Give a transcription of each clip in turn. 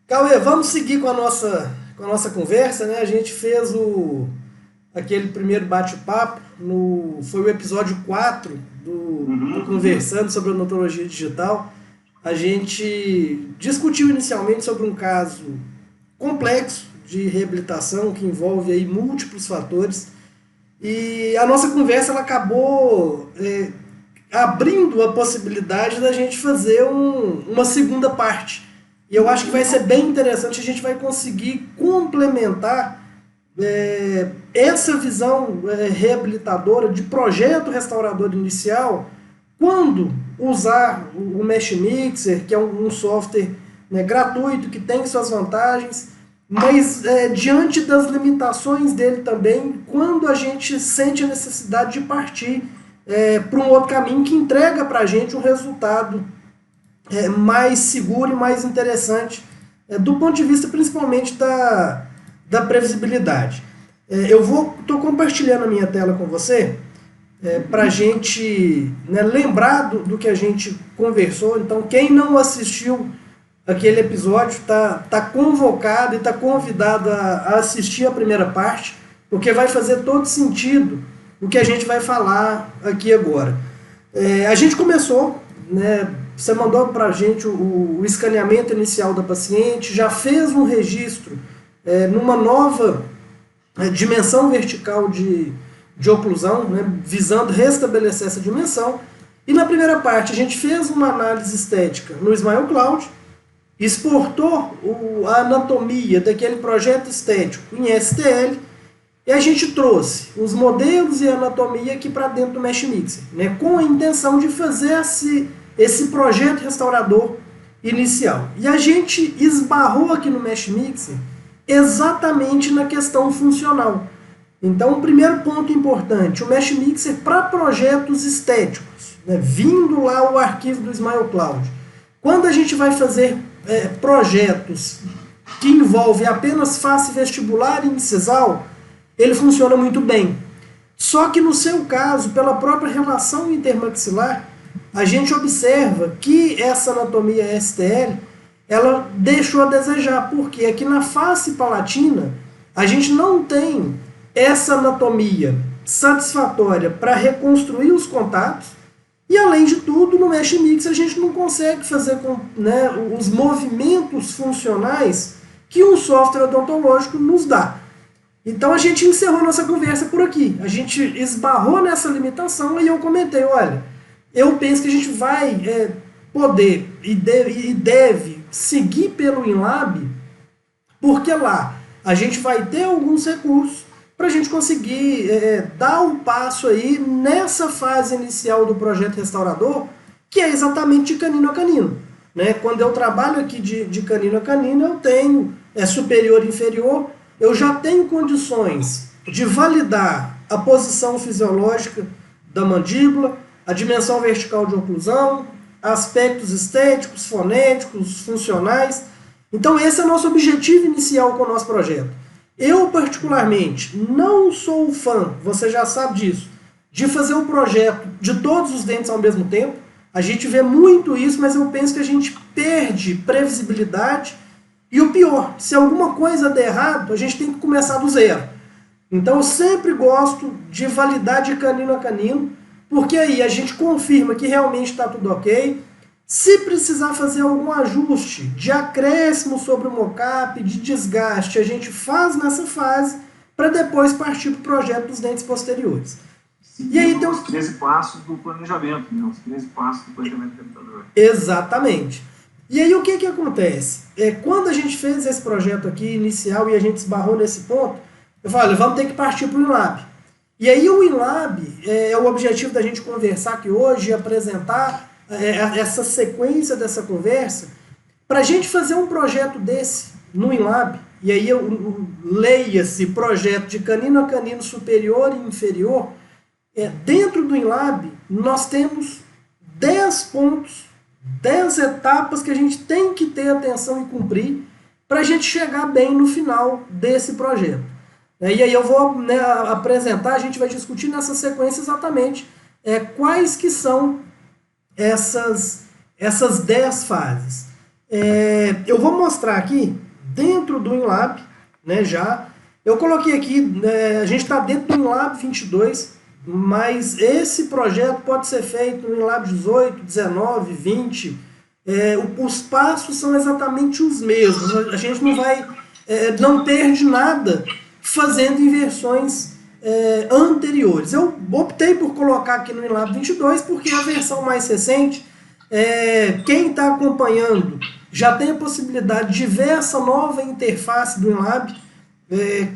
Cauê, vamos seguir com a nossa conversa, né? A gente fez aquele primeiro bate-papo, foi o episódio 4 do Conversando sobre Odontologia Digital. A gente discutiu inicialmente sobre um caso complexo de reabilitação que envolve aí múltiplos fatores e a nossa conversa ela acabou abrindo a possibilidade da gente fazer uma segunda parte. E eu acho que vai ser bem interessante, a gente vai conseguir complementar essa visão reabilitadora de projeto restaurador inicial quando usar o Mesh Mixer, que é um software, né, gratuito, que tem suas vantagens, mas diante das limitações dele também, quando a gente sente a necessidade de partir para um outro caminho que entrega para a gente um resultado mais seguro e mais interessante, do ponto de vista principalmente da previsibilidade. Eu estou compartilhando a minha tela com você para a gente, né, lembrar do que a gente conversou. Então, quem não assistiu aquele episódio está convocado e está convidado a assistir a primeira parte, porque vai fazer todo sentido o que a gente vai falar aqui agora. A gente começou, né, você mandou para a gente o escaneamento inicial da paciente, já fez um registro numa nova dimensão vertical de oclusão, né, visando restabelecer essa dimensão. E na primeira parte a gente fez uma análise estética no Smile Cloud, exportou a anatomia daquele projeto estético em STL e a gente trouxe os modelos e a anatomia aqui para dentro do Mesh Mixer, né, com a intenção de fazer esse projeto restaurador inicial. E a gente esbarrou aqui no Mesh Mixer exatamente na questão funcional. Então, o primeiro ponto importante, o Mesh Mixer para projetos estéticos, né, vindo lá o arquivo do Smile Cloud. Quando a gente vai fazer projetos que envolvem apenas face vestibular e incisal, ele funciona muito bem. Só que no seu caso, pela própria relação intermaxilar, a gente observa que essa anatomia STL, ela deixou a desejar, porque aqui na face palatina, a gente não tem essa anatomia satisfatória para reconstruir os contatos, e além de tudo, no Mesh Mix a gente não consegue fazer né, os movimentos funcionais que um software odontológico nos dá. Então a gente encerrou nossa conversa por aqui. A gente esbarrou nessa limitação e eu comentei, olha, eu penso que a gente vai poder e deve seguir pelo InLab, porque lá a gente vai ter alguns recursos para a gente conseguir dar um passo aí nessa fase inicial do projeto restaurador, que é exatamente de canino a canino. Né? Quando eu trabalho aqui de canino a canino, eu tenho superior e inferior, eu já tenho condições de validar a posição fisiológica da mandíbula, a dimensão vertical de oclusão, aspectos estéticos, fonéticos, funcionais. Então esse é o nosso objetivo inicial com o nosso projeto. Eu, particularmente, não sou fã, você já sabe disso, de fazer o projeto de todos os dentes ao mesmo tempo. A gente vê muito isso, mas eu penso que a gente perde previsibilidade. E o pior, se alguma coisa der errado, a gente tem que começar do zero. Então eu sempre gosto de validar de canino a canino, porque aí a gente confirma que realmente está tudo ok. Se precisar fazer algum ajuste de acréscimo sobre o mockup, de desgaste, a gente faz nessa fase para depois partir para o projeto dos dentes posteriores. Sim, e aí tem os 13 passos do planejamento, né? Os 13 passos do planejamento do computador. Exatamente. E aí o que acontece? Quando a gente fez esse projeto aqui inicial e a gente esbarrou nesse ponto, eu falei, vamos ter que partir para o InLab. E aí o InLab é o objetivo da gente conversar aqui hoje e apresentar essa sequência dessa conversa, para a gente fazer um projeto desse no InLab, e aí leia-se projeto de canino a canino superior e inferior, dentro do InLab nós temos 10 pontos, 10 etapas que a gente tem que ter atenção e cumprir para a gente chegar bem no final desse projeto. E aí eu vou apresentar, a gente vai discutir nessa sequência exatamente quais que são essas 10 fases. Eu vou mostrar aqui, dentro do InLab, né, já. Eu coloquei aqui, a gente está dentro do InLab 22, mas esse projeto pode ser feito no InLab 18, 19, 20. Os passos são exatamente os mesmos. A gente não vai, não perde nada fazendo em versões anteriores. Eu optei por colocar aqui no InLab 22 porque é a versão mais recente. Quem está acompanhando já tem a possibilidade de ver essa nova interface do InLab,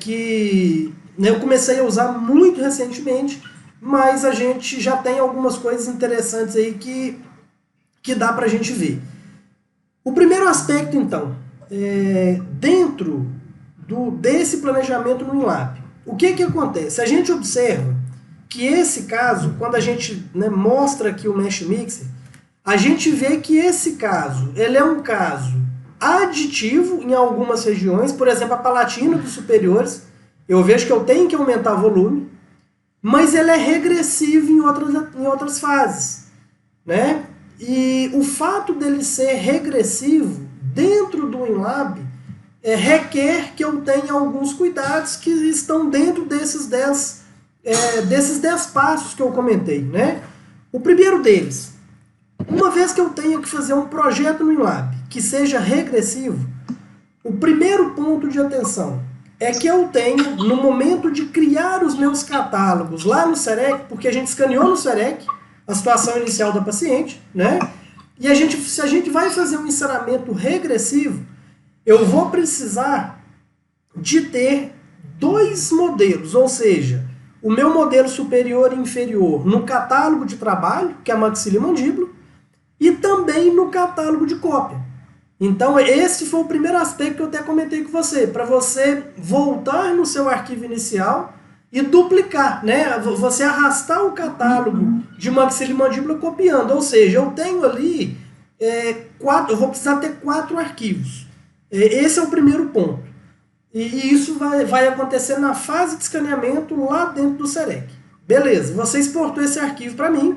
que eu comecei a usar muito recentemente, mas a gente já tem algumas coisas interessantes aí que dá para a gente ver. O primeiro aspecto, então, dentro desse planejamento no InLab, o que acontece? A gente observa que esse caso, quando a gente mostra aqui o Mesh Mixer, a gente vê que esse caso, ele é um caso aditivo em algumas regiões, por exemplo, a palatina dos superiores, eu vejo que eu tenho que aumentar o volume, mas ele é regressivo em outras fases, né? E o fato dele ser regressivo dentro do InLab requer que eu tenha alguns cuidados que estão dentro desses 10 passos que eu comentei, né? O primeiro deles, uma vez que eu tenha que fazer um projeto no InLab que seja regressivo, o primeiro ponto de atenção é que eu tenho, no momento de criar os meus catálogos lá no SEREC, porque a gente escaneou no SEREC a situação inicial da paciente, né? E se a gente vai fazer um ensinamento regressivo, eu vou precisar de ter 2 modelos, ou seja, o meu modelo superior e inferior no catálogo de trabalho, que é a maxila e mandíbula, e também no catálogo de cópia. Então, esse foi o primeiro aspecto que eu até comentei com você, para você voltar no seu arquivo inicial e duplicar, né? Você arrastar o catálogo de maxila e mandíbula copiando, ou seja, eu tenho ali eu vou precisar ter 4 arquivos. Esse é o primeiro ponto. E isso vai acontecer na fase de escaneamento lá dentro do SEREC. Beleza, você exportou esse arquivo para mim,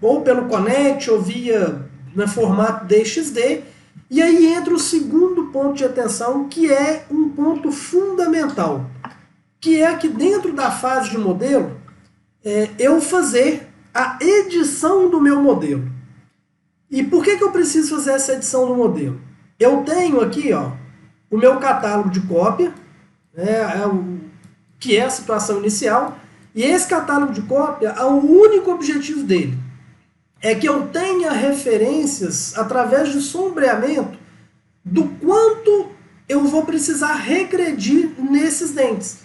ou pelo Connect, ou via no formato DXD, e aí entra o segundo ponto de atenção, que é um ponto fundamental, que é que dentro da fase de modelo, eu fazer a edição do meu modelo. E por que eu preciso fazer essa edição do modelo? Eu tenho aqui o meu catálogo de cópia, que é a situação inicial, e esse catálogo de cópia, o único objetivo dele é que eu tenha referências, através de sombreamento, do quanto eu vou precisar regredir nesses dentes.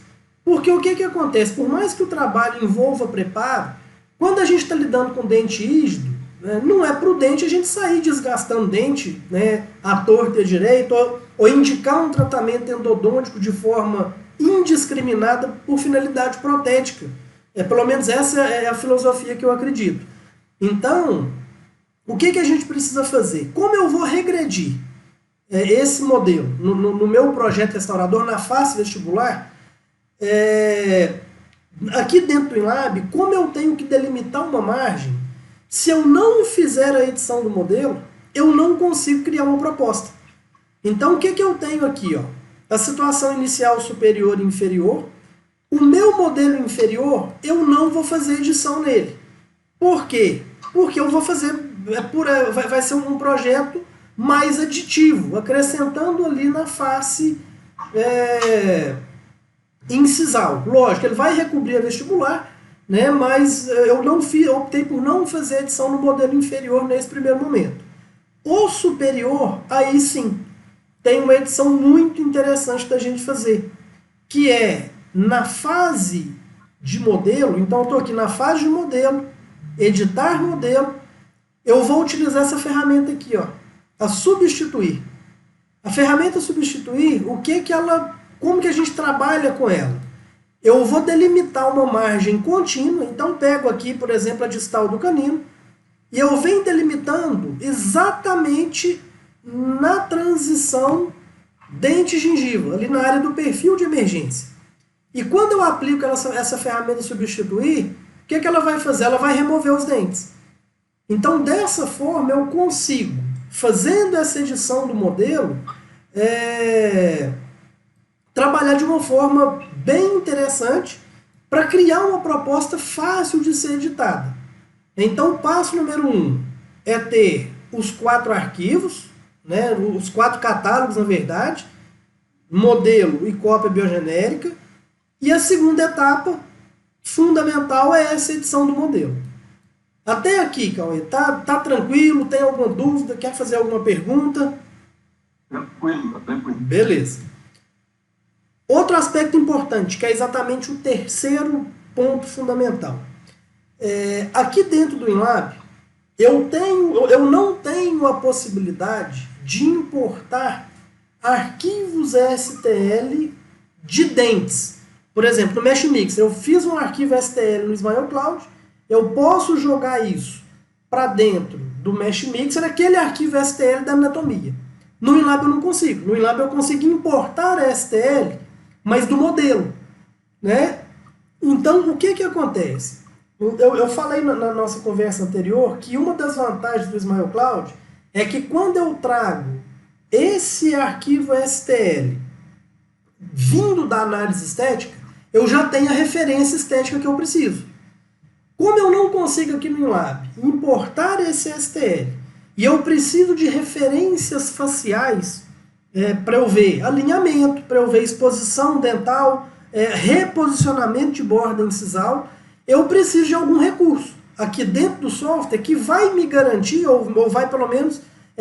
Porque o que acontece? Por mais que o trabalho envolva preparo, quando a gente está lidando com dente rígido, não é prudente a gente sair desgastando dente, à torta e à direita, ou indicar um tratamento endodôntico de forma indiscriminada por finalidade protética. Pelo menos essa é a filosofia que eu acredito. Então, o que a gente precisa fazer? Como eu vou regredir esse modelo no meu projeto restaurador, na face vestibular, aqui dentro do InLab, como eu tenho que delimitar uma margem, se eu não fizer a edição do modelo, eu não consigo criar uma proposta. Então, o que eu tenho aqui? A situação inicial superior e inferior. O meu modelo inferior, eu não vou fazer edição nele. Por quê? Porque eu vou fazer, vai ser um projeto mais aditivo, acrescentando ali na face incisal. Lógico, ele vai recobrir a vestibular, mas eu optei por não fazer edição no modelo inferior nesse primeiro momento. O superior, aí sim, tem uma edição muito interessante da gente fazer, que é na fase de modelo. Então eu estou aqui na fase de modelo, editar modelo, eu vou utilizar essa ferramenta aqui, a substituir. A ferramenta substituir, como que a gente trabalha com ela? Eu vou delimitar uma margem contínua, então pego aqui, por exemplo, a distal do canino, e eu venho delimitando exatamente na transição dente-gengiva, ali na área do perfil de emergência. E quando eu aplico essa ferramenta substituir, o que ela vai fazer? Ela vai remover os dentes. Então, dessa forma, eu consigo fazendo essa edição do modelo, trabalhar de uma forma bem interessante para criar uma proposta fácil de ser editada. Então, o passo número 1 é ter os 4 arquivos, né, os 4 catálogos, na verdade, modelo e cópia biogenérica, e a segunda etapa fundamental é essa edição do modelo. Até aqui, Cauê, tá tranquilo? Tem alguma dúvida? Quer fazer alguma pergunta? Tranquilo, tranquilo. Beleza. Outro aspecto importante, que é exatamente o terceiro ponto fundamental. Aqui dentro do Inlab, eu não tenho a possibilidade de importar arquivos STL de dentes. Por exemplo, no Meshmix, eu fiz um arquivo STL no Ismael Cloud, eu posso jogar isso para dentro do Meshmix, naquele arquivo STL da anatomia. No Inlab eu não consigo. No Inlab eu consigo importar a STL, mas do modelo, né? Então, o que acontece? Eu falei na nossa conversa anterior que uma das vantagens do Ismael Cloud é que quando eu trago esse arquivo STL vindo da análise estética, eu já tenho a referência estética que eu preciso. Como eu não consigo aqui no Inlab importar esse STL e eu preciso de referências faciais para eu ver alinhamento, para eu ver exposição dental, reposicionamento de borda incisal, eu preciso de algum recurso aqui dentro do software que vai me garantir, ou vai pelo menos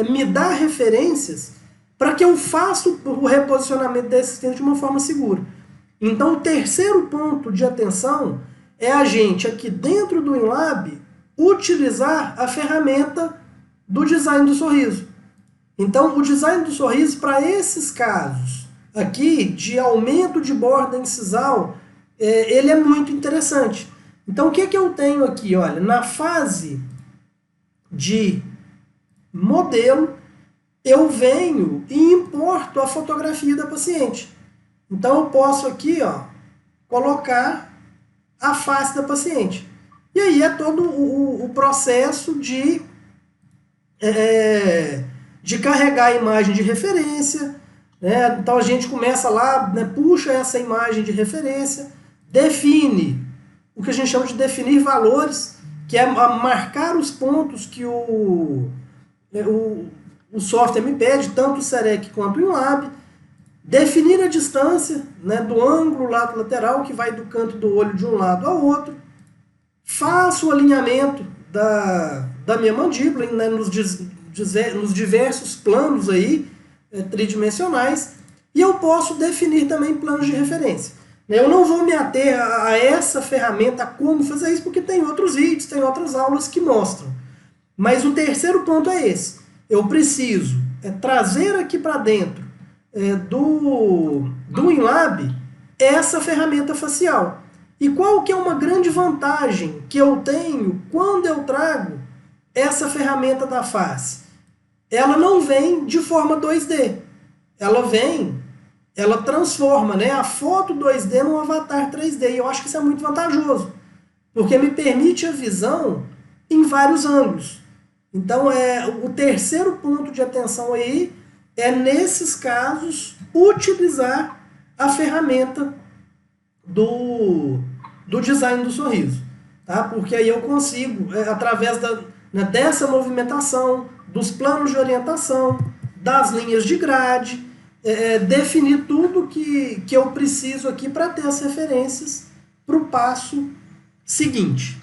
me dar referências para que eu faça o reposicionamento desse dente de uma forma segura. Então, o terceiro ponto de atenção é a gente, aqui dentro do Inlab, utilizar a ferramenta do design do sorriso. Então, o design do sorriso, para esses casos aqui, de aumento de borda incisal, ele é muito interessante. Então, o que eu tenho aqui? Olha, na fase de modelo, eu venho e importo a fotografia da paciente. Então, eu posso aqui, colocar a face da paciente. E aí é todo o processo de carregar a imagem de referência, né? Então a gente começa lá, né, puxa essa imagem de referência, define o que a gente chama de definir valores, que é marcar os pontos que o software me pede, tanto o SEREC quanto o Inlab, definir a distância, né, do ângulo lado lateral, que vai do canto do olho de um lado ao outro, faço o alinhamento da minha mandíbula, né, nos diversos planos aí, tridimensionais, e eu posso definir também planos de referência. Eu não vou me ater a essa ferramenta, a como fazer isso, porque tem outros vídeos, tem outras aulas que mostram. Mas o terceiro ponto é esse. Eu preciso trazer aqui para dentro do Inlab essa ferramenta facial. E qual que é uma grande vantagem que eu tenho quando eu trago essa ferramenta da face? Ela não vem de forma 2D. Ela transforma, né, a foto 2D num avatar 3D. E eu acho que isso é muito vantajoso, porque me permite a visão em vários ângulos. Então, o terceiro ponto de atenção aí é, nesses casos, utilizar a ferramenta do design do sorriso. Tá? Porque aí eu consigo, através dessa movimentação, dos planos de orientação, das linhas de grade, definir tudo que eu preciso aqui para ter as referências para o passo seguinte.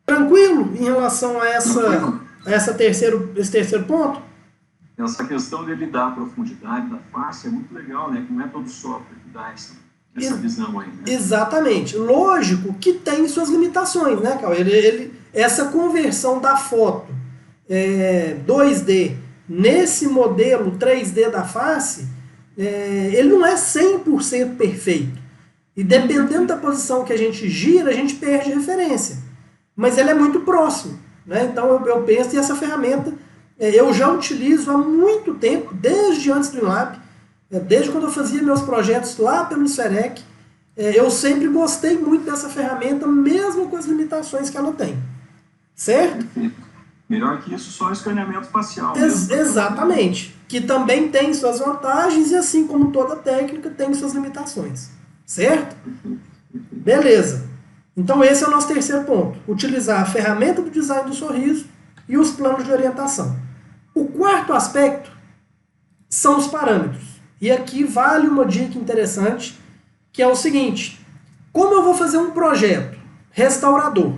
Tranquilo em relação a esse terceiro ponto? Essa questão dele dar a profundidade da face é muito legal, né? Não é todo software que dá essa visão aí, né? Exatamente. Lógico que tem suas limitações, né, Cauê? Essa conversão da foto 2D nesse modelo 3D da face, ele não é 100% perfeito. E dependendo da posição que a gente gira, a gente perde referência. Mas ele é muito próximo, né? Então eu penso, e essa ferramenta eu já utilizo há muito tempo, desde antes do Inlab, desde quando eu fazia meus projetos lá pelo SEREC, eu sempre gostei muito dessa ferramenta, mesmo com as limitações que ela tem. Certo? Melhor que isso, só escaneamento facial. Exatamente. Que também tem suas vantagens e, assim como toda técnica, tem suas limitações. Certo? Beleza. Então esse é o nosso terceiro ponto. Utilizar a ferramenta do design do sorriso e os planos de orientação. O quarto aspecto são os parâmetros. E aqui vale uma dica interessante, que é o seguinte: como eu vou fazer um projeto restaurador,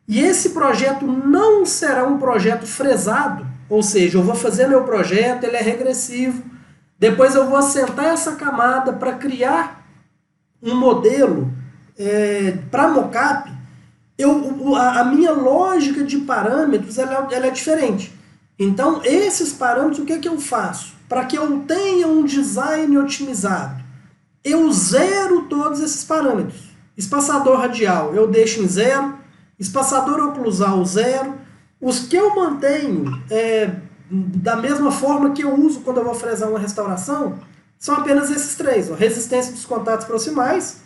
e esse projeto não será um projeto fresado, ou seja, eu vou fazer meu projeto, ele é regressivo, depois eu vou assentar essa camada para criar um modelo para mockup, a minha lógica de parâmetros ela é diferente. Então, esses parâmetros, o que eu faço? Para que eu tenha um design otimizado, eu zero todos esses parâmetros. Espaçador radial eu deixo em 0, espaçador oclusal 0, os que eu mantenho da mesma forma que eu uso quando eu vou fresar uma restauração, são apenas esses 3. Resistência dos contatos proximais,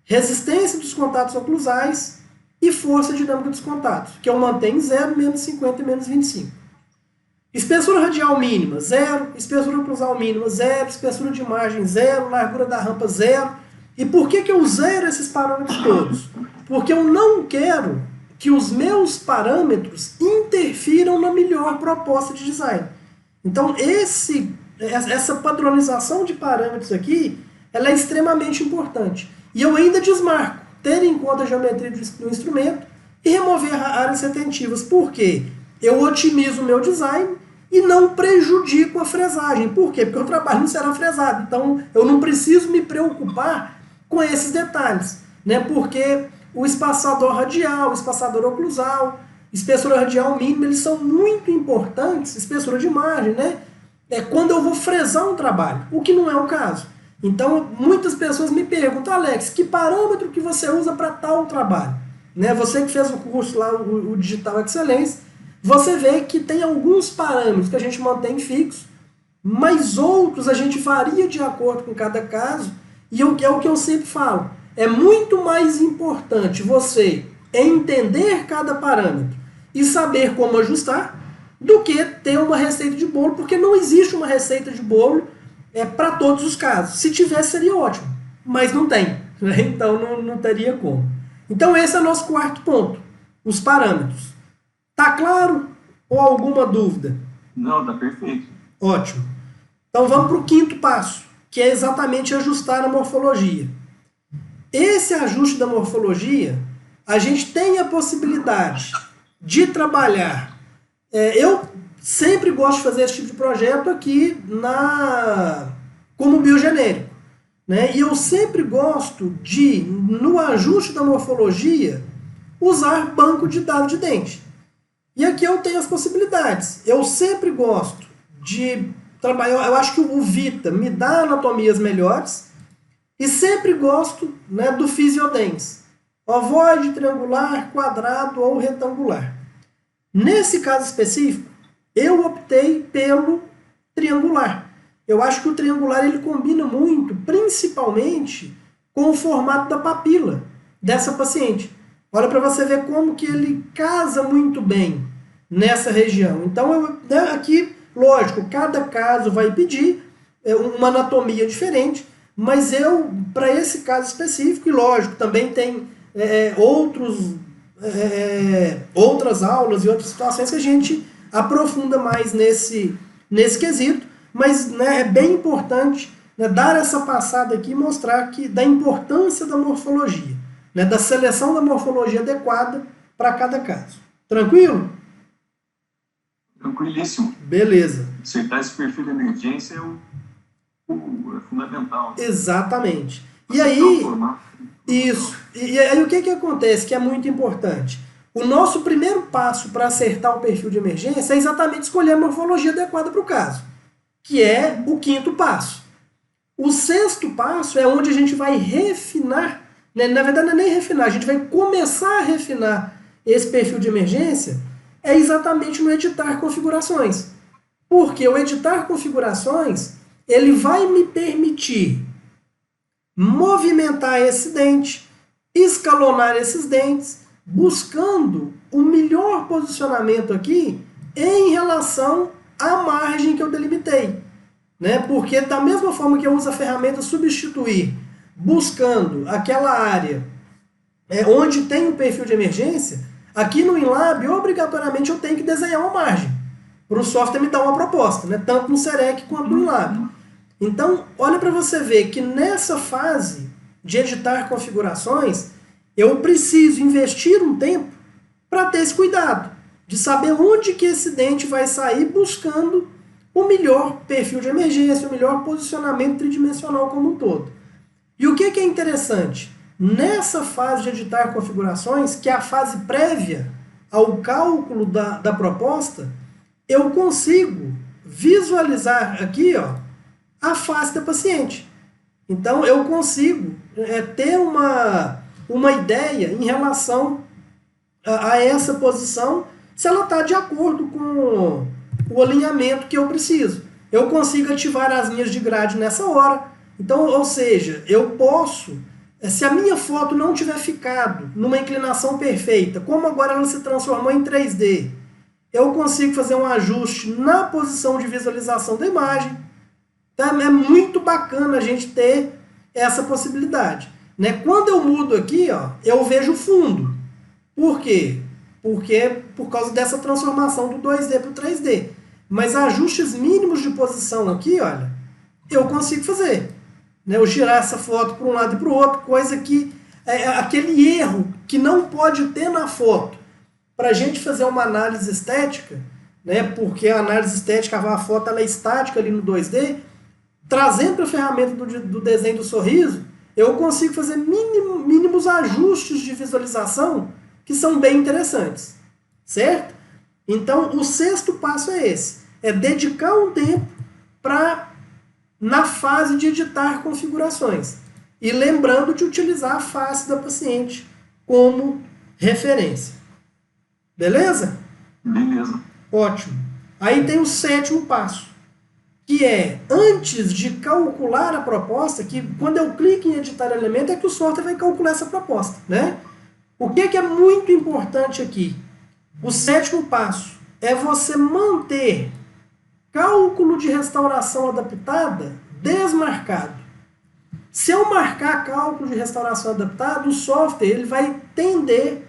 resistência dos contatos oclusais e força dinâmica dos contatos, que eu mantenho em 0, menos 50 e menos 25. Espessura radial mínima, 0. Espessura oclusal mínima, 0. Espessura de margem, 0. Largura da rampa, 0. E por que eu zero esses parâmetros todos? Porque eu não quero que os meus parâmetros interfiram na melhor proposta de design. Então, essa padronização de parâmetros aqui, ela é extremamente importante. E eu ainda desmarco, ter em conta a geometria do instrumento e remover áreas retentivas. Por quê? Eu otimizo o meu design e não prejudico a fresagem. Por quê? Porque o trabalho não será fresado. Então, eu não preciso me preocupar com esses detalhes, né? Porque o espaçador radial, o espaçador oclusal, espessura radial mínima, eles são muito importantes, espessura de margem, né? Quando eu vou fresar um trabalho, o que não é o caso. Então, muitas pessoas me perguntam: Alex, que parâmetro que você usa para tal trabalho? Né? Você que fez o curso lá, o Digital Excellence, você vê que tem alguns parâmetros que a gente mantém fixos, mas outros a gente varia de acordo com cada caso, e é o que eu sempre falo. É muito mais importante você entender cada parâmetro e saber como ajustar do que ter uma receita de bolo, porque não existe uma receita de bolo para todos os casos. Se tivesse, seria ótimo, mas não tem, né? Então não teria como. Então esse é o nosso quarto ponto, os parâmetros. Tá claro? Ou alguma dúvida? Não, tá perfeito. Ótimo. Então vamos para o quinto passo, que é exatamente ajustar a morfologia. Esse ajuste da morfologia, a gente tem a possibilidade de trabalhar. Eu sempre gosto de fazer esse tipo de projeto aqui como biogenérico, né? E eu sempre gosto de, no ajuste da morfologia, usar banco de dados de dente. E aqui eu tenho as possibilidades. Eu sempre gosto de trabalhar, eu acho que o Vita me dá anatomias melhores, e sempre gosto, né, do Physiodens, ovoide, triangular, quadrado ou retangular. Nesse caso específico, eu optei pelo triangular. Eu acho que o triangular ele combina muito, principalmente com o formato da papila dessa paciente. Olha para você ver como que ele casa muito bem nessa região. Então, aqui, lógico, cada caso vai pedir uma anatomia diferente, mas para esse caso específico, e lógico, também tem outras aulas e outras situações que a gente aprofunda mais nesse quesito, mas, né, é bem importante, né, dar essa passada aqui e mostrar da importância da morfologia, né, da seleção da morfologia adequada para cada caso. Tranquilo? Tranquilíssimo. Beleza. Acertar esse perfil de emergência é fundamental. Exatamente. E aí, isso. E aí o que acontece que é muito importante? O nosso primeiro passo para acertar o perfil de emergência é exatamente escolher a morfologia adequada para o caso, que é o quinto passo. O sexto passo é onde a gente vai refinar, né? Na verdade não é nem refinar, a gente vai começar a refinar esse perfil de emergência, é exatamente no editar configurações. Porque o editar configurações, ele vai me permitir movimentar esse dente, escalonar esses dentes, buscando o melhor posicionamento aqui em relação à margem que eu delimitei. Né? Porque da mesma forma que eu uso a ferramenta substituir, buscando aquela área onde tem um perfil de emergência, aqui no InLab, obrigatoriamente eu tenho que desenhar uma margem para o software me dar uma proposta, né? Tanto no Serec quanto no InLab. Então, olha para você ver que nessa fase de editar configurações, eu preciso investir um tempo para ter esse cuidado, de saber onde que esse dente vai sair buscando o melhor perfil de emergência, o melhor posicionamento tridimensional como um todo. E o que é interessante? Nessa fase de editar configurações, que é a fase prévia ao cálculo da proposta, eu consigo visualizar aqui, ó, a face da paciente. Então, eu consigo ter uma ideia em relação a essa posição, se ela está de acordo com o alinhamento que eu preciso. Eu consigo ativar as linhas de grade nessa hora. Então, ou seja, eu posso, se a minha foto não tiver ficado numa inclinação perfeita, como agora ela se transformou em 3D, eu consigo fazer um ajuste na posição de visualização da imagem. Então, é muito bacana a gente ter essa possibilidade. Né? Quando eu mudo aqui, ó, eu vejo o fundo. Por quê? Porque por causa dessa transformação do 2D para o 3D. Mas ajustes mínimos de posição aqui, olha, eu consigo fazer. Né? Eu girar essa foto para um lado e para o outro, coisa que aquele erro que não pode ter na foto. Para a gente fazer uma análise estética, né? Porque a análise estética, a foto ela é estática ali no 2D, trazendo para a ferramenta do desenho do sorriso, eu consigo fazer mínimos ajustes de visualização que são bem interessantes, certo? Então, o sexto passo é esse, é dedicar um tempo na fase de editar configurações, e lembrando de utilizar a face da paciente como referência. Beleza? Beleza. Ótimo. Aí tem o sétimo passo, que é, antes de calcular a proposta, que quando eu clico em editar elemento, é que o software vai calcular essa proposta, né? O que é muito importante aqui? O sétimo passo é você manter cálculo de restauração adaptada desmarcado. Se eu marcar cálculo de restauração adaptada, o software ele vai tender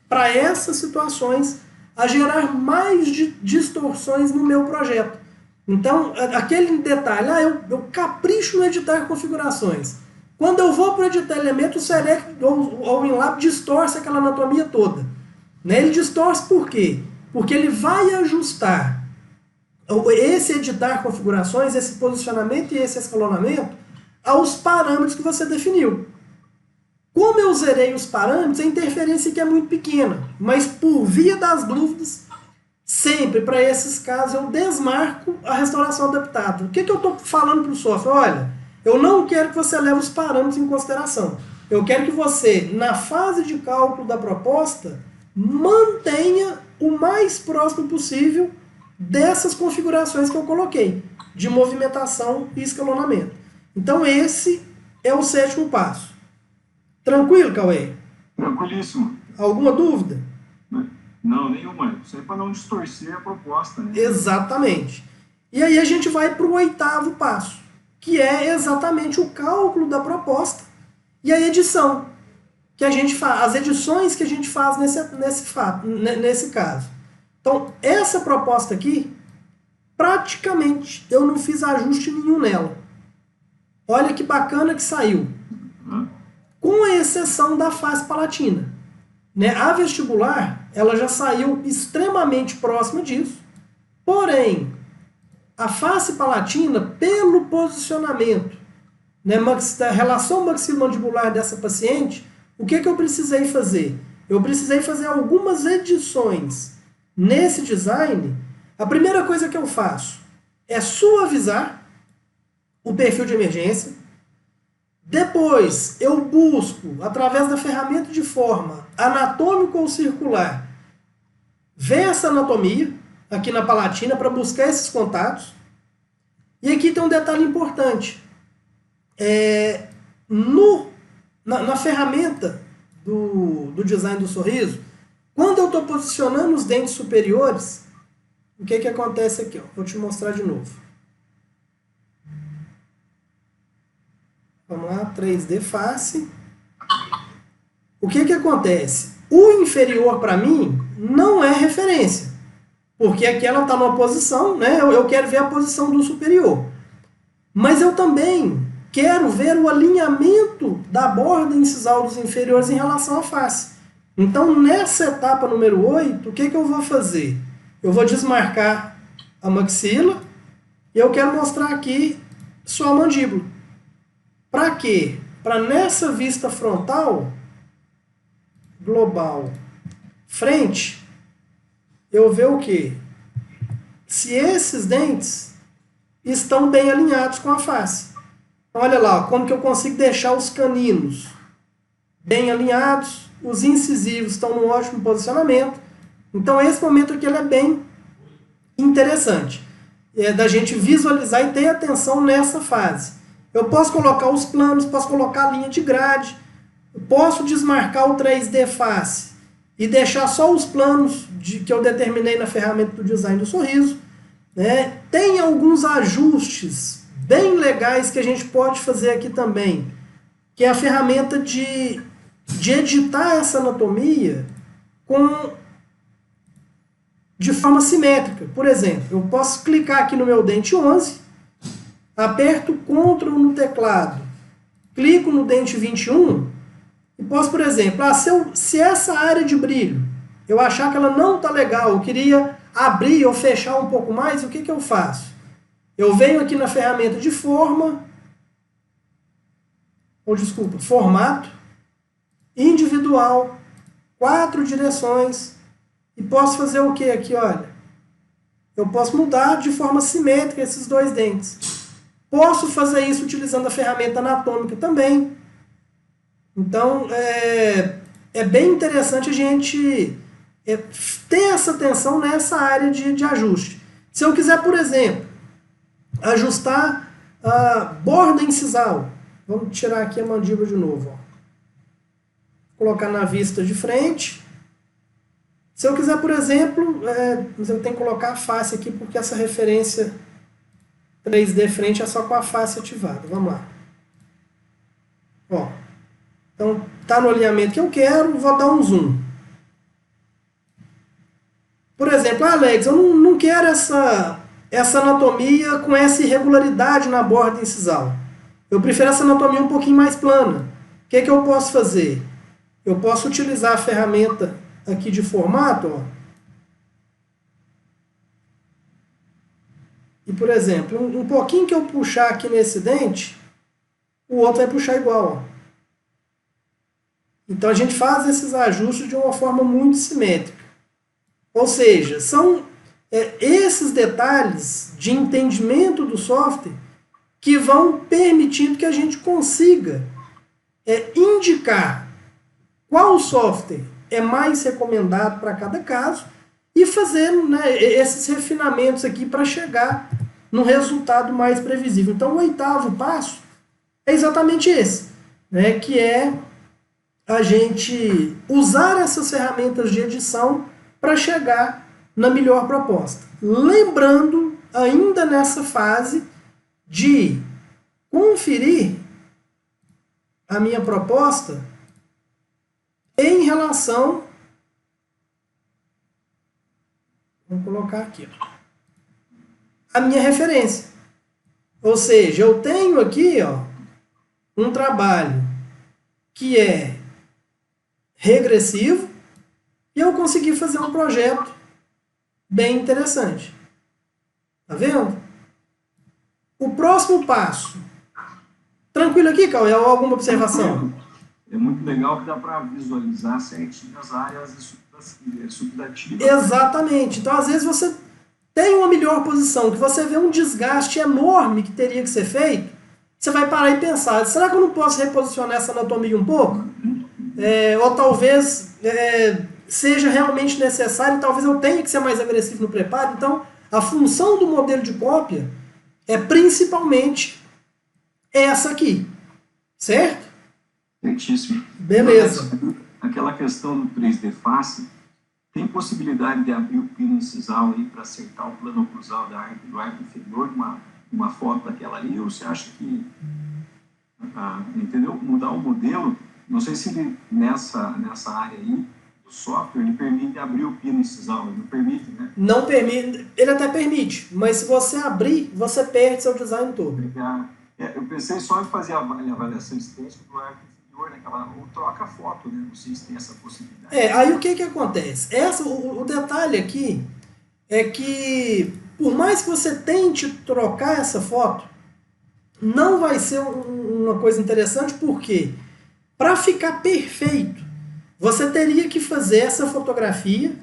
para essas situações a gerar mais distorções no meu projeto. Então, aquele detalhe, eu capricho no editar configurações. Quando eu vou para editar elemento, o Serec ou o InLab distorce aquela anatomia toda. Né? Ele distorce por quê? Porque ele vai ajustar esse editar configurações, esse posicionamento e esse escalonamento aos parâmetros que você definiu. Como eu zerei os parâmetros, a interferência aqui é muito pequena, mas por via das dúvidas, sempre para esses casos eu desmarco a restauração adaptada. O que eu estou falando para o software? Olha, eu não quero que você leve os parâmetros em consideração. Eu quero que você, na fase de cálculo da proposta, mantenha o mais próximo possível dessas configurações que eu coloquei, de movimentação e escalonamento. Então esse é o sétimo passo. Tranquilo, Cauê? Tranquilíssimo. Alguma dúvida? Não, nenhuma. Isso aí é para não distorcer a proposta, né? Exatamente. E aí a gente vai para o oitavo passo, que é exatamente o cálculo da proposta e a edição que a gente faz, as edições que a gente faz nesse caso. Então, essa proposta aqui, praticamente eu não fiz ajuste nenhum nela. Olha que bacana que saiu. Com a exceção da face palatina. Né? A vestibular, ela já saiu extremamente próxima disso. Porém, a face palatina, pelo posicionamento, né, da relação maxilomandibular dessa paciente, o que eu precisei fazer? Eu precisei fazer algumas edições nesse design. A primeira coisa que eu faço é suavizar o perfil de emergência. Depois, eu busco, através da ferramenta de forma anatômica ou circular, ver essa anatomia aqui na palatina para buscar esses contatos. E aqui tem um detalhe importante. Na ferramenta do design do sorriso, quando eu estou posicionando os dentes superiores, o que acontece aqui? Ó? Vou te mostrar de novo. Vamos lá, 3D face. O que acontece? O inferior, para mim, não é referência. Porque aqui ela está numa posição, né? Eu quero ver a posição do superior. Mas eu também quero ver o alinhamento da borda incisal dos inferiores em relação à face. Então, nessa etapa número 8, o que eu vou fazer? Eu vou desmarcar a maxila e eu quero mostrar aqui só a mandíbula. Para quê? Para nessa vista frontal, global, frente, eu ver o quê? Se esses dentes estão bem alinhados com a face. Olha lá, como que eu consigo deixar os caninos bem alinhados, os incisivos estão num ótimo posicionamento. Então esse momento aqui ele é bem interessante. É da gente visualizar e ter atenção nessa fase. Eu posso colocar os planos, posso colocar a linha de grade, posso desmarcar o 3D face e deixar só os planos que eu determinei na ferramenta do design do sorriso. Né? Tem alguns ajustes bem legais que a gente pode fazer aqui também, que é a ferramenta de editar essa anatomia de forma simétrica. Por exemplo, eu posso clicar aqui no meu dente 11, aperto Ctrl no teclado, clico no dente 21 e posso, por exemplo, se essa área de brilho eu achar que ela não está legal, eu queria abrir ou fechar um pouco mais, o que eu faço? Eu venho aqui na ferramenta de formato, individual, 4 direções, e posso fazer o que aqui, olha? Eu posso mudar de forma simétrica esses dois dentes. Posso fazer isso utilizando a ferramenta anatômica também. Então, é bem interessante a gente ter essa atenção nessa área de ajuste. Se eu quiser, por exemplo, ajustar a borda incisal, vamos tirar aqui a mandíbula de novo. Ó. Colocar na vista de frente. Se eu quiser, por exemplo, eu tenho que colocar a face aqui, porque essa referência 3D frente é só com a face ativada. Vamos lá. Ó. Então, está no alinhamento que eu quero, vou dar um zoom. Por exemplo, Alex, eu não quero essa anatomia com essa irregularidade na borda incisal. Eu prefiro essa anatomia um pouquinho mais plana. O que eu posso fazer? Eu posso utilizar a ferramenta aqui de formato, ó. E, por exemplo, um pouquinho que eu puxar aqui nesse dente, o outro vai puxar igual, ó. Então a gente faz esses ajustes de uma forma muito simétrica. Ou seja, são esses detalhes de entendimento do software que vão permitindo que a gente consiga indicar qual software é mais recomendado para cada caso e fazer, né, esses refinamentos aqui para chegar no resultado mais previsível. Então o 8º passo é exatamente esse, né, que é a gente usar essas ferramentas de edição para chegar na melhor proposta. Lembrando, ainda nessa fase, de conferir a minha proposta em relação... Vamos colocar aqui. Ó, a minha referência. Ou seja, eu tenho aqui, ó, um trabalho que é regressivo e eu consegui fazer um projeto bem interessante. Tá vendo? O próximo passo. Tranquilo aqui, Cauê? Alguma observação? É muito legal que dá para visualizar certinho as áreas subdativas. Exatamente. Então, às vezes, você tem uma melhor posição, que você vê um desgaste enorme que teria que ser feito, você vai parar e pensar, será que eu não posso reposicionar essa anatomia um pouco? Ou talvez seja realmente necessário, talvez eu tenha que ser mais agressivo no preparo. Então, a função do modelo de cópia é principalmente essa aqui. Certo? Certíssimo. Beleza. aquela questão do 3D face, tem possibilidade de abrir o pino incisal aí para acertar o plano oclusal do arco inferior de uma foto daquela ali? Ou você acha que, entendeu? Mudar o modelo, não sei se ele, nessa área aí, software, ele permite abrir o pino incisal, ele não permite, né? Não permite, ele até permite, mas se você abrir, você perde seu design todo. Eu pensei só em fazer a avaliação estética do arco inferior, né? Ou troca a foto, né? Não sei se tem essa possibilidade. Aí o que acontece? O detalhe aqui é que, por mais que você tente trocar essa foto, não vai ser uma coisa interessante, porque para ficar perfeito, você teria que fazer essa fotografia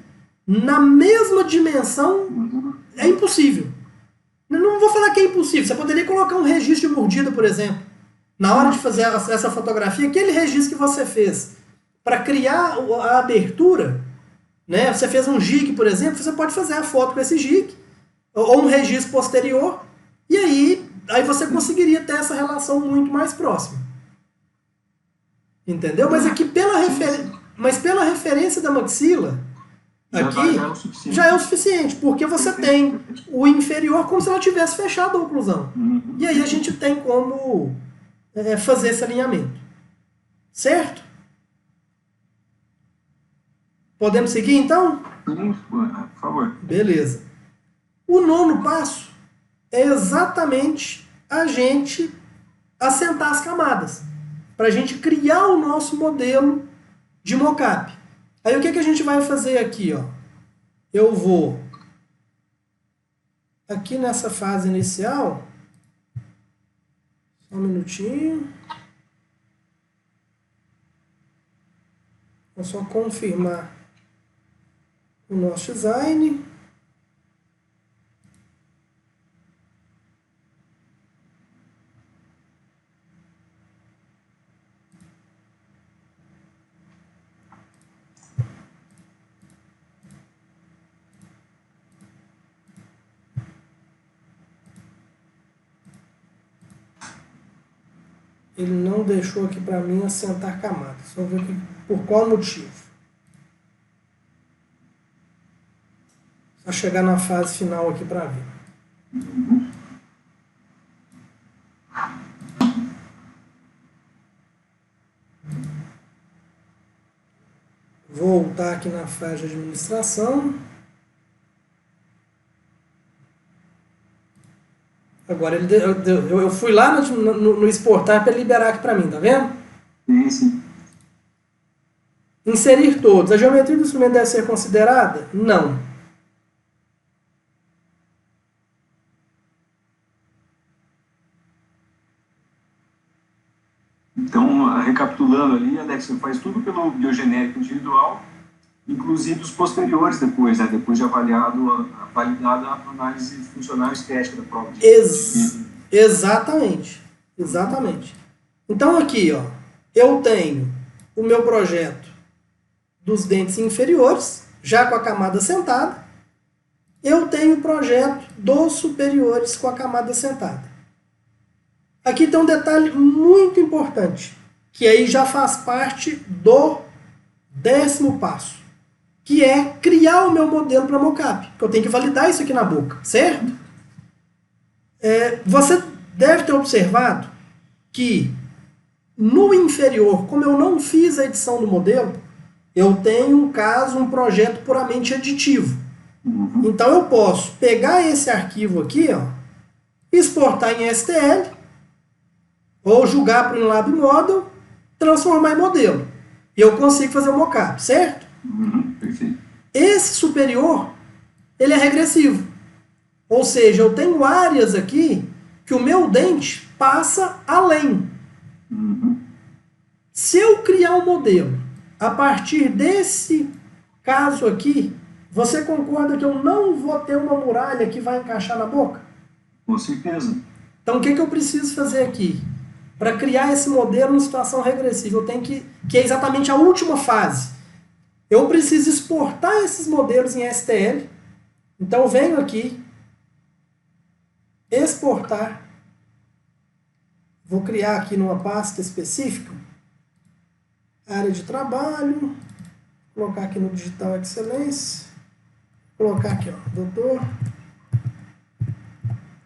na mesma dimensão. É impossível. Não vou falar que é impossível. Você poderia colocar um registro de mordida, por exemplo. Na hora de fazer essa fotografia, aquele registro que você fez para criar a abertura, né? Você fez um jig, por exemplo, você pode fazer a foto com esse jig, ou um registro posterior, e aí você conseguiria ter essa relação muito mais próxima. Entendeu? Mas aqui pela referência da maxila, aqui já é o suficiente, porque você tem o inferior como se ela tivesse fechado a oclusão. E aí a gente tem como fazer esse alinhamento. Certo? Podemos seguir então? Sim, por favor. Beleza. O nono passo é exatamente a gente assentar as camadas, para a gente criar o nosso modelo de mockup. Aí o que a gente vai fazer aqui? Ó? Eu vou aqui nessa fase inicial, só um minutinho, vou só confirmar o nosso design. Ele não deixou aqui para mim assentar camadas. Vamos ver aqui por qual motivo. Só chegar na fase final aqui para ver. Vou voltar aqui na fase de administração. Agora eu fui lá no exportar para liberar aqui para mim, tá vendo? Sim. Inserir todos. A geometria do instrumento deve ser considerada? Não. Então, recapitulando ali, Alex, você faz tudo pelo biogenérico individual, inclusive os posteriores depois, né? Depois de validada a análise funcional estética da prova. Exatamente. Então aqui, ó, eu tenho o meu projeto dos dentes inferiores, já com a camada assentada. Eu tenho o projeto dos superiores com a camada assentada. Aqui tem um detalhe muito importante, que aí já faz parte do 10º passo, que é criar o meu modelo para mockup, que eu tenho que validar isso aqui na boca, certo? Você deve ter observado que no inferior, como eu não fiz a edição do modelo, eu tenho um projeto puramente aditivo. Então eu posso pegar esse arquivo aqui, ó, exportar em STL, ou jogar para o Lab Model, transformar em modelo. E eu consigo fazer o mockup, certo? Perfeito. Esse superior, ele é regressivo. Ou seja, eu tenho áreas aqui que o meu dente passa além. Se eu criar um modelo a partir desse caso aqui, você concorda que eu não vou ter uma muralha que vai encaixar na boca? Com certeza. Então o que eu preciso fazer aqui? Para criar esse modelo em situação regressiva, eu tenho que é exatamente a última fase. Eu preciso exportar esses modelos em STL. Então eu venho aqui, exportar. Vou criar aqui numa pasta específica. área de trabalho, vou colocar aqui no Digital Excelência, vou colocar aqui, ó, doutor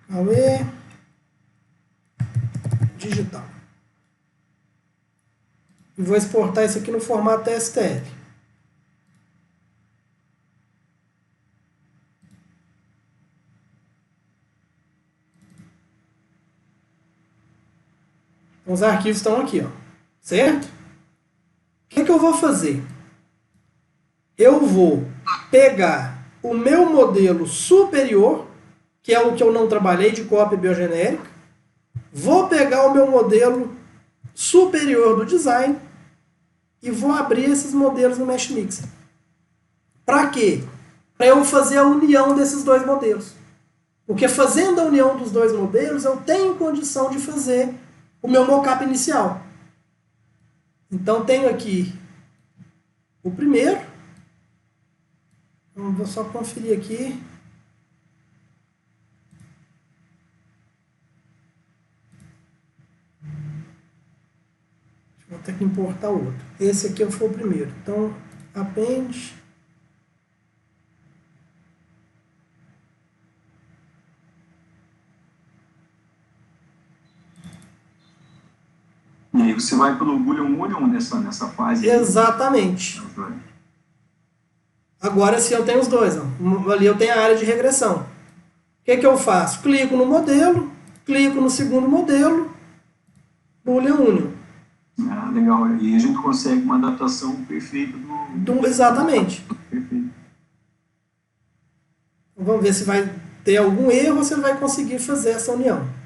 Cauê Digital. E vou exportar isso aqui no formato STL. Os arquivos estão aqui, ó, certo? O que eu vou fazer? Eu vou pegar o meu modelo superior, que é o que eu não trabalhei, de cópia biogenérica, vou pegar o meu modelo superior do design e vou abrir esses modelos no Mesh Mixer. Para quê? Para eu fazer a união desses dois modelos. Porque fazendo a união dos dois modelos, eu tenho condição de fazer o meu mockup inicial. Então, tenho aqui o primeiro. Então, vou só conferir aqui. Vou ter que importar o outro. Esse aqui foi o primeiro. Então, append. E aí você vai pelo Boolean Union nessa fase. Exatamente. Agora sim eu tenho os dois. Ó. Ali eu tenho a área de regressão. O que eu faço? Clico no modelo, clico no segundo modelo, Boolean Union. Ah, legal. E a gente consegue uma adaptação perfeita do... Exatamente. Perfeito. Vamos ver se vai ter algum erro ou se ele vai conseguir fazer essa união.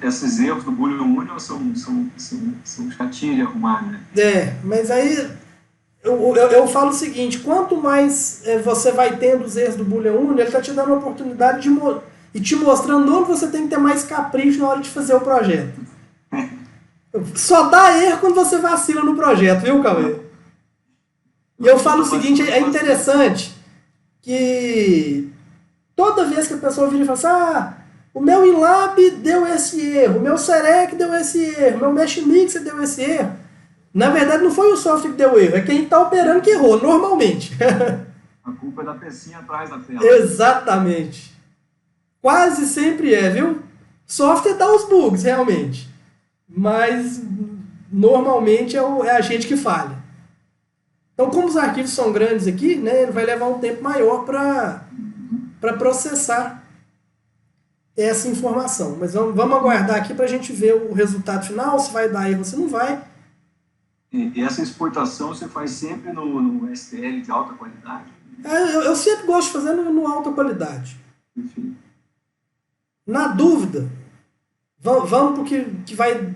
Esses erros do Boolean Union são chatinhos de arrumar, né? Mas aí eu falo o seguinte, quanto mais você vai tendo os erros do Boolean Union, ele está te dando a oportunidade e te mostrando onde você tem que ter mais capricho na hora de fazer o projeto. Só dá erro quando você vacila no projeto, viu, Cauê? E eu falo o seguinte, é interessante que toda vez que a pessoa vira e fala assim, o meu InLab deu esse erro, o meu Serec deu esse erro, o meu Mesh Mixer deu esse erro. Na verdade, não foi o software que deu erro, é quem está operando que errou, normalmente. A culpa é da pecinha atrás da tela. Exatamente. Quase sempre viu? Software dá os bugs, realmente. Mas, normalmente, é a gente que falha. Então, como os arquivos são grandes aqui, né, ele vai levar um tempo maior para processar essa informação. Mas vamos aguardar aqui para a gente ver o resultado final, se vai dar erro ou se não vai. E essa exportação você faz sempre no STL de alta qualidade? Eu sempre gosto de fazer no alta qualidade. Enfim. Na dúvida, vamos para o que vai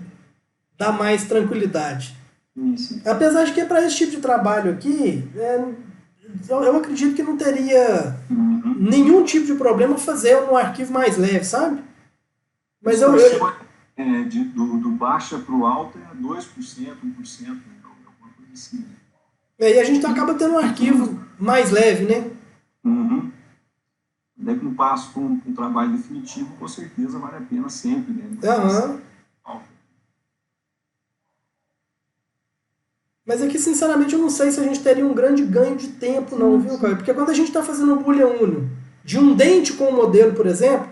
dar mais tranquilidade. Isso. Apesar de que para esse tipo de trabalho aqui, eu acredito que não teria nenhum tipo de problema fazer um arquivo mais leve, sabe? Mas do baixa para o alto é 2%, 1%, alguma coisa assim. E aí a gente acaba tendo um arquivo mais leve, né? Uhum. Daí que um passo para um trabalho definitivo, com certeza vale a pena sempre, né? Mas aqui, sinceramente, eu não sei se a gente teria um grande ganho de tempo, não, viu, Caio? Porque quando a gente está fazendo um Boolean Union de um dente com um modelo, por exemplo,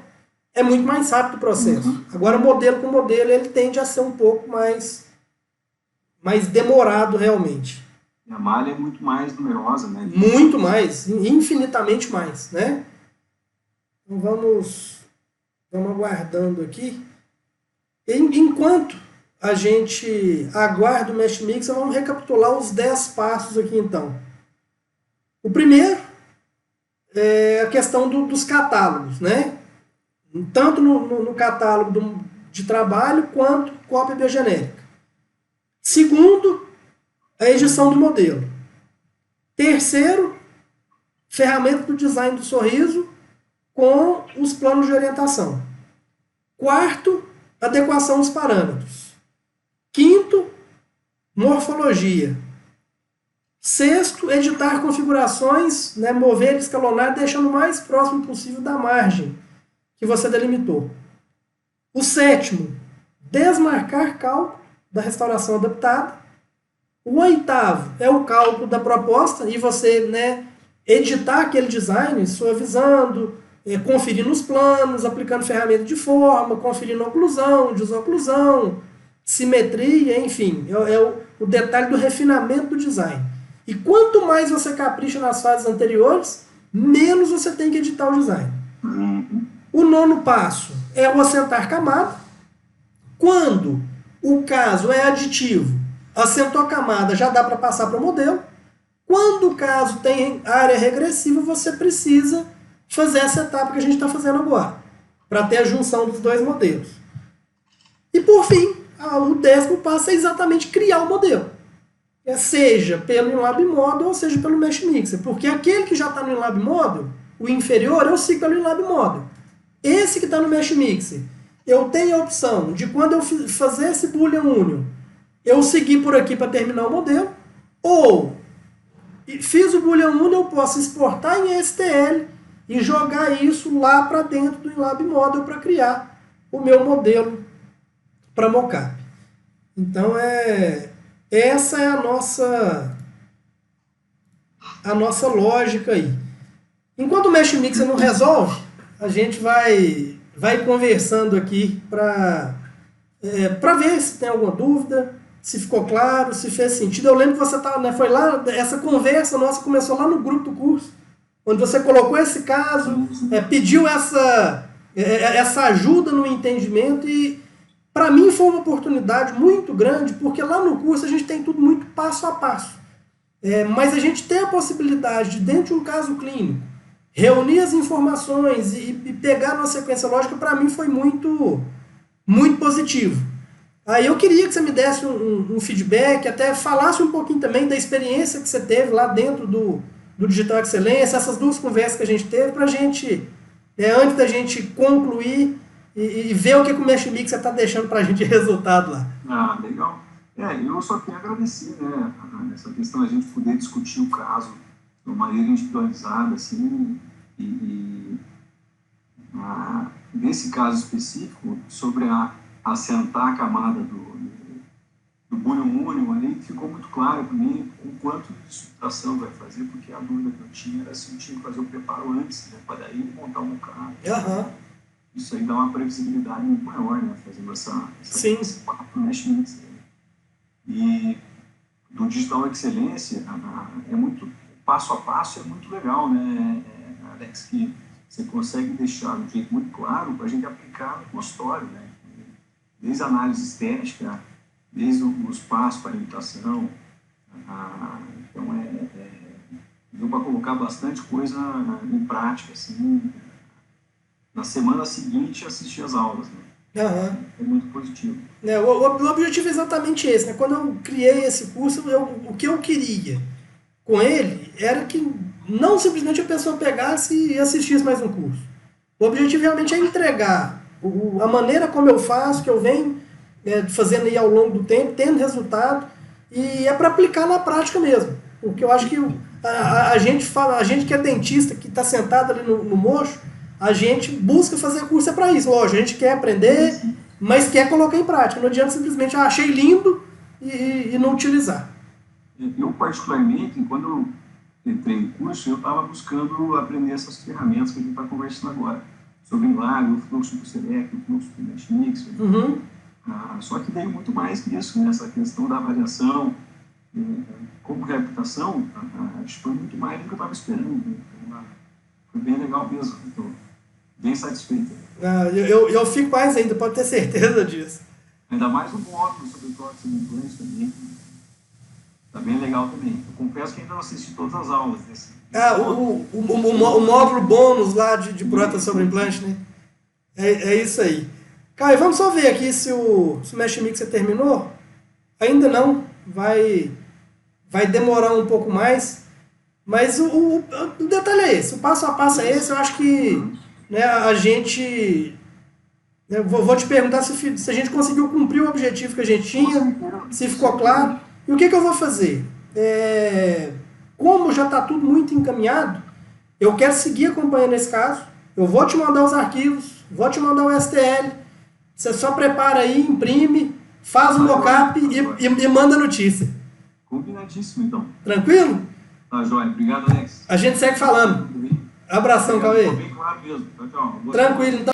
é muito mais rápido o processo. Agora, modelo com modelo, ele tende a ser um pouco mais demorado, realmente. E a malha é muito mais numerosa, né? Muito mais, infinitamente mais, né? Então, vamos aguardando aqui. Enquanto a gente aguarda o Mesh Mixer, vamos recapitular os 10 passos aqui, então. O primeiro é a questão dos catálogos, né? Tanto no catálogo de trabalho, quanto cópia biogenérica. Segundo, a edição do modelo. Terceiro, ferramenta do design do sorriso com os planos de orientação. Quarto, adequação aos parâmetros. Quinto, morfologia. Sexto, editar configurações, né, mover e escalonar, deixando o mais próximo possível da margem que você delimitou. O sétimo, desmarcar cálculo da restauração adaptada. O 8º é o cálculo da proposta e você, né, editar aquele design, suavizando, conferindo os planos, aplicando ferramenta de forma, conferindo oclusão, desoclusão, simetria, enfim, é o detalhe do refinamento do design. E quanto mais você capricha nas fases anteriores, menos você tem que editar o design. O 9º passo é o assentar camada. Quando o caso é aditivo, assentou a camada, já dá para passar para o modelo. Quando o caso tem área regressiva, você precisa fazer essa etapa que a gente está fazendo agora, para ter a junção dos dois modelos. E por fim, o 10º passo é exatamente criar o modelo. Seja pelo Inlab Model ou seja pelo Mesh Mixer, porque aquele que já está no Inlab Model, o inferior, eu sigo pelo Inlab Model. Esse que está no Mesh Mixer, eu tenho a opção de quando eu fazer esse Boolean Union, eu seguir por aqui para terminar o modelo, ou fiz o Boolean Union, eu posso exportar em STL e jogar isso lá para dentro do Inlab Model para criar o meu modelo para mockup. Então, essa é a nossa lógica aí. Enquanto o Mesh Mixer não resolve, a gente vai conversando aqui para ver se tem alguma dúvida, se ficou claro, se fez sentido. Eu lembro que você foi lá, essa conversa nossa começou lá no grupo do curso, onde você colocou esse caso, pediu essa ajuda no entendimento e, para mim, foi uma oportunidade muito grande, porque lá no curso a gente tem tudo muito passo a passo. Mas a gente tem a possibilidade de, dentro de um caso clínico, reunir as informações e pegar uma sequência lógica, para mim foi muito, muito positivo. Aí eu queria que você me desse um feedback, até falasse um pouquinho também da experiência que você teve lá dentro do Digital Excelência, essas duas conversas que a gente teve, para a gente, antes da gente concluir e ver o que o Mesh Mixer está deixando para a gente de resultado lá. Ah, legal. Eu só tenho a agradecer, né, essa questão, a gente poder discutir o caso de uma maneira individualizada, assim, nesse caso específico, sobre assentar a camada do Boolean Union ali, ficou muito claro para mim o quanto de subtração vai fazer, porque a dúvida que eu tinha era se eu tinha que fazer o preparo antes, né, para daí montar um carro. Isso aí dá uma previsibilidade muito maior, né, fazendo esse papo Mesh Mixer. E do Digital Excelência, é muito passo a passo, é muito legal, né, Alex, que você consegue deixar de um jeito muito claro para a gente aplicar no consultório, né, desde a análise estética, desde os passos para a limitação. Então, deu para colocar bastante coisa em prática, assim, na semana seguinte assistir as aulas, né. É muito positivo. O objetivo é exatamente esse, né? Quando eu criei esse curso, o que eu queria com ele era que não simplesmente a pessoa pegasse e assistisse mais um curso. O objetivo realmente é entregar a maneira como eu faço, que eu venho fazendo aí ao longo do tempo, tendo resultado, e é para aplicar na prática mesmo. Porque eu acho que a gente que é dentista, que está sentado ali no mocho, a gente busca fazer curso para isso. Lógico, a gente quer aprender, mas quer colocar em prática. Não adianta simplesmente, achei lindo e não utilizar. Eu, particularmente, quando eu entrei no curso, eu estava buscando aprender essas ferramentas que a gente está conversando agora. Sobre Inlab, o fluxo do Select, o fluxo do Mesh Mixer. Só que veio muito mais que isso, né? Essa questão da avaliação, como reabilitação, acho que foi muito mais do que eu estava esperando. Então, foi bem legal mesmo. Estou bem satisfeito. Eu fico mais ainda, pode ter certeza disso. Ainda mais o módulo sobre prótese de implante também. Está bem legal também. Eu confesso que ainda não assisti todas as aulas desse. O módulo bônus lá de prótese sobre implante, né? É isso aí. Caio, vamos só ver aqui se o Mesh Mixer terminou. Ainda não. Vai demorar um pouco mais. Mas o detalhe é esse. O passo a passo é esse. Eu acho que, né, a gente... Vou te perguntar se a gente conseguiu cumprir o objetivo que a gente tinha, se ficou claro. E o que eu vou fazer? Como já está tudo muito encaminhado, eu quero seguir acompanhando esse caso. Eu vou te mandar os arquivos, vou te mandar o STL. Você só prepara aí, imprime, faz o mockup e manda a notícia. Combinadíssimo, então. Tranquilo? Tá, joia. Obrigado, Alex. A gente segue falando. Abração, Cauê. Bem claro mesmo. Tchau, tchau. Tranquilo, então.